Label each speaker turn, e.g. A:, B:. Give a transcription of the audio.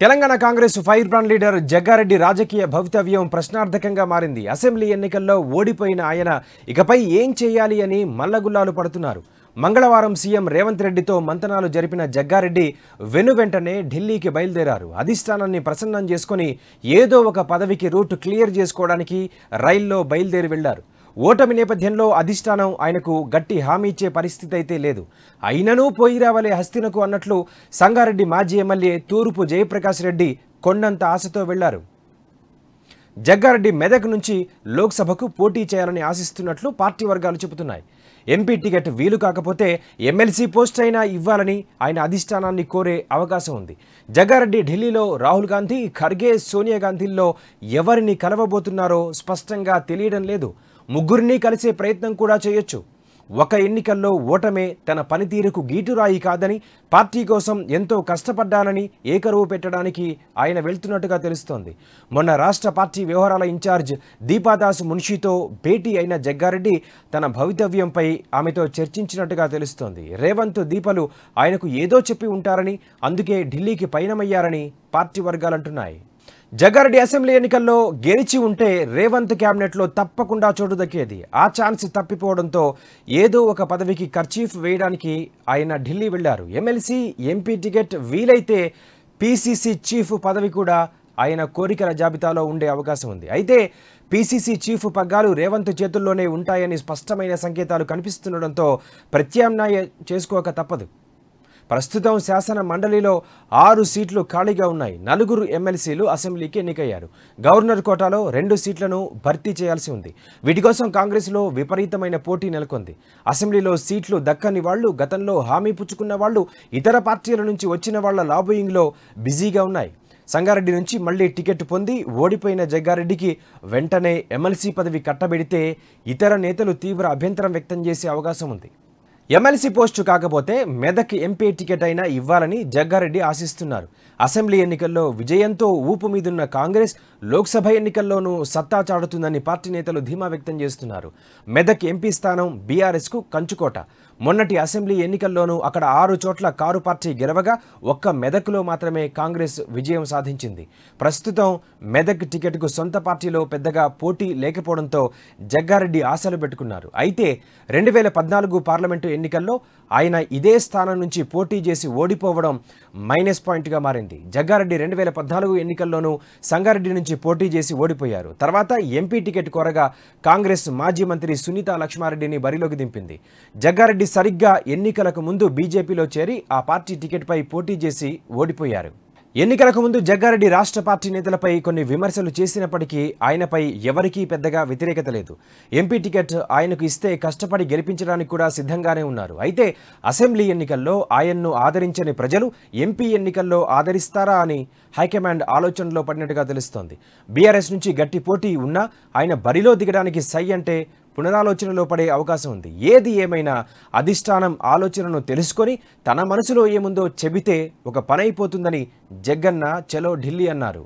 A: Telangana Congress fire brand leader Jaggareddy రాజకీయ భవితవ్యం ప్రశ్నార్థకంగా మారింది. అసెంబ్లీ ఎన్నికల్లో ఓడిపోయిన ఆయన ఇకపై ఏం చేయాలి అని మల్లగుల్లాలు పడుతున్నారు. మంగళవారం సీఎం రేవంత్ రెడ్డితో మంతనాలు జరిపిన జగ్గారెడ్డి వెనువెంటనే ఢిల్లీకి బయలుదేరారు. అధిష్టానాన్ని ప్రసన్నం చేసుకొని ఏదో ఒక పదవికి రూట్ క్లియర్ చేసుకోవడానికి రైల్లో బయలుదేరి వెళ్లారు. ఓటమి నేపథ్యంలో అధిష్టానం ఆయనకు గట్టి హామీ ఇచ్చే పరిస్థితి అయితే లేదు. అయిననూ పోయి రావలే హస్తినకు అన్నట్లు సంగారెడ్డి మాజీ ఎమ్మెల్యే తూర్పు జయప్రకాష్ రెడ్డి కొండంత ఆశతో వెళ్లారు. జగ్గారెడ్డి మెదక్ నుంచి లోక్సభకు పోటీ చేయాలని ఆశిస్తున్నట్లు పార్టీ వర్గాలు చెబుతున్నాయి. ఎంపీ టికెట్ వీలు కాకపోతే ఎమ్మెల్సీ పోస్ట్ అయినా ఇవ్వాలని ఆయన అధిష్టానాన్ని కోరే అవకాశం ఉంది. జగ్గారెడ్డి ఢిల్లీలో రాహుల్ గాంధీ, ఖర్గే, సోనియా గాంధీల్లో ఎవరిని కలవబోతున్నారో స్పష్టంగా తెలియడం లేదు. ముగ్గురిని కలిసే ప్రయత్నం కూడా చేయొచ్చు. ఒక ఎన్నికల్లో ఓటమే తన పనితీరుకు గీటురాయి కాదని, పార్టీ కోసం ఎంతో కష్టపడ్డానని ఏకరువు పెట్టడానికి ఆయన వెళ్తున్నట్టుగా తెలుస్తోంది. మొన్న రాష్ట్ర పార్టీ వ్యవహారాల ఇన్ఛార్జ్ దీపాదాస్ మున్షితో భేటీ అయిన జగ్గారెడ్డి తన భవితవ్యంపై ఆమెతో చర్చించినట్టుగా తెలుస్తోంది. రేవంత్, దీపలు ఆయనకు ఏదో చెప్పి ఉంటారని, అందుకే ఢిల్లీకి పయనమయ్యారని పార్టీ వర్గాలంటున్నాయి. జగ్గారెడ్డి అసెంబ్లీ ఎన్నికల్లో గెలిచి ఉంటే రేవంత్ క్యాబినెట్లో తప్పకుండా చోటు దక్కేది. ఆ ఛాన్స్ తప్పిపోవడంతో ఏదో ఒక పదవికి కర్చీఫ్ వేయడానికి ఆయన ఢిల్లీ వెళ్లారు. ఎమ్మెల్సీ, ఎంపీ టికెట్ వీలైతే పీసీసీ చీఫ్ పదవి కూడా ఆయన కోరికల జాబితాలో ఉండే అవకాశం ఉంది. అయితే పీసీసీ చీఫ్ పగ్గాలు రేవంత్ చేతుల్లోనే ఉంటాయని స్పష్టమైన సంకేతాలు కనిపిస్తుండడంతో ప్రత్యామ్నాయం చేసుకోక తప్పదు. ప్రస్తుతం శాసన మండలిలో 6 సీట్లు ఖాళీగా ఉన్నాయి. 4 ఎమ్మెల్సీలు అసెంబ్లీకి ఎన్నికయ్యారు. గవర్నర్ కోటాలో 2 సీట్లను భర్తీ చేయాల్సి ఉంది. వీటి కోసం కాంగ్రెస్లో విపరీతమైన పోటీ నెలకొంది. అసెంబ్లీలో సీట్లు దక్కని వాళ్లు, గతంలో హామీ పుచ్చుకున్న వాళ్లు, ఇతర పార్టీల నుంచి వచ్చిన వాళ్ల లాబింగ్లో బిజీగా ఉన్నాయి. సంగారెడ్డి నుంచి మళ్లీ టికెట్ పొంది ఓడిపోయిన జగ్గారెడ్డికి వెంటనే ఎమ్మెల్సీ పదవి కట్టబెడితే ఇతర నేతలు తీవ్ర అభ్యంతరం వ్యక్తం చేసే అవకాశం ఉంది. ఎమ్మెల్సీ పోస్టు కాకపోతే మెదక్ ఎంపీ టికెట్ అయినా ఇవ్వాలని జగ్గారెడ్డి ఆశిస్తున్నారు. అసెంబ్లీ ఎన్నికల్లో విజయంతో ఊపు మీదున్న కాంగ్రెస్ లోక్సభ ఎన్నికల్లోనూ సత్తా చాటుతుందని పార్టీ నేతలు ధీమా వ్యక్తం చేస్తున్నారు. మెదక్ ఎంపీ స్థానం బీఆర్ఎస్కు కంచుకోట. మొన్నటి అసెంబ్లీ ఎన్నికల్లోనూ అక్కడ 6 చోట్ల కారు పార్టీ గెలవగా ఒక్క మెదక్లో మాత్రమే కాంగ్రెస్ విజయం సాధించింది. ప్రస్తుతం మెదక్ టికెట్కు సొంత పార్టీలో పెద్దగా పోటీ లేకపోవడంతో జగ్గారెడ్డి ఆశలు పెట్టుకున్నారు. అయితే 2014 పార్లమెంటు ఎన్నికల్లో ఆయన ఇదే స్థానం నుంచి పోటీ చేసి ఓడిపోవడం మైనస్ పాయింట్గా మారింది. జగ్గారెడ్డి 2014 ఎన్నికల్లోనూ సంగారెడ్డి నుంచి పోటీ చేసి ఓడిపోయారు. తర్వాత ఎంపీ టికెట్ కోరగా కాంగ్రెస్ మాజీ మంత్రి సునీతా లక్ష్మారెడ్డిని బరిలోకి దింపింది. జగ్గారెడ్డి సరిగ్గా ఎన్నికలకు ముందు బీజేపీలో చేరి ఆ పార్టీ టికెట్పై పోటీ చేసి ఓడిపోయారు. ఎన్నికలకు ముందు జగ్గారెడ్డి రాష్ట్ర పార్టీ నేతలపై కొన్ని విమర్శలు చేసినప్పటికీ ఆయనపై ఎవరికీ పెద్దగా వ్యతిరేకత లేదు. ఎంపీ టికెట్ ఆయనకు ఇస్తే కష్టపడి గెలిపించడానికి కూడా సిద్ధంగానే ఉన్నారు. అయితే అసెంబ్లీ ఎన్నికల్లో ఆయన్ను ఆదరించని ప్రజలు ఎంపీ ఎన్నికల్లో ఆదరిస్తారా అని హైకమాండ్ ఆలోచనలో పడినట్టుగా తెలుస్తోంది. బీఆర్ఎస్ నుంచి గట్టి పోటీ ఉన్నా ఆయన బరిలో దిగడానికి సై అంటే పునరాలోచనలో పడే అవకాశం ఉంది. ఏది ఏమైనా అధిష్టానం ఆలోచనను తెలుసుకొని తన మనసులో ఏముందో చెబితే ఒక పనైపోతుందని జగ్గన్న చలో ఢిల్లీ అన్నారు.